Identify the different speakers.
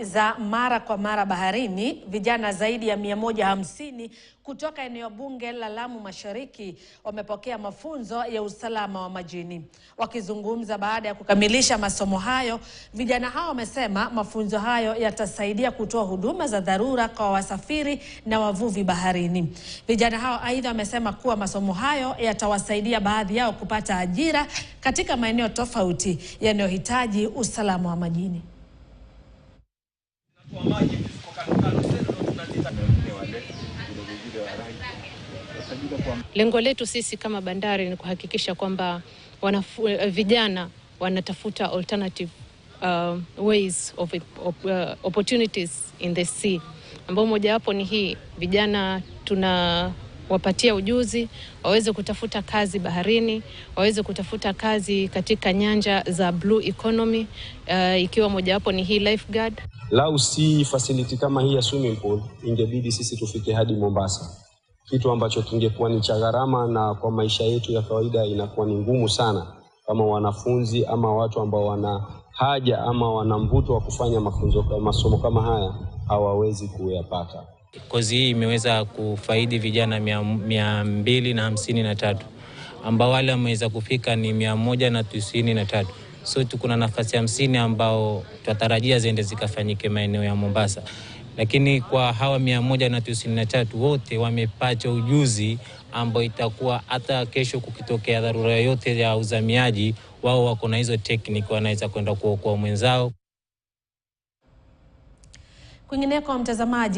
Speaker 1: za mara kwa mara baharini, vijana zaidi ya 150 kutoka eneo bunge la Lamu Mashariki wamepokea mafunzo ya usalama wa majini. Wakizungumza baada ya kukamilisha masomo hayo, vijana hao wamesema mafunzo hayo yatasaidia kutoa huduma za dharura kwa wasafiri na wavuvi baharini. Vijana hao aidha wamesema kuwa masomo hayo yatawasaidia baadhi yao kupata ajira katika maeneo tofauti yanayohitaji usalama wa majini.
Speaker 2: Lengo letu sisi kama bandari ni kuhakikisha kwamba vijana wanatafuta alternative ways of opportunities in the sea, ambao moja wapo ni hii: vijana tunawapatia ujuzi waweze kutafuta kazi baharini, waweze kutafuta kazi katika nyanja za blue economy, ikiwa moja wapo ni hii lifeguard.
Speaker 3: Lau si facility kama hii ya swimming pool, ingebidi sisi tufike hadi Mombasa, kitu ambacho kingekuwa ni cha gharama, na kwa maisha yetu ya kawaida inakuwa ni ngumu sana kama wanafunzi ama watu ambao wana haja ama wana mvuto wa kufanya masomo kama haya hawawezi kuyapata.
Speaker 4: Kozi hii imeweza kufaidi vijana 253 ambao wale wameweza kufika ni 193. So kuna nafasi 50 ambao tunatarajia ziende zikafanyike maeneo ya Mombasa. Lakini kwa hawa 193 wote wamepata ujuzi ambao itakuwa hata kesho kukitokea dharura yoyote ya uzamiaji, wao wako na hizo tekniki, wanaweza kwenda kuokoa mwenzao.
Speaker 1: Kwingineko, mtazamaji,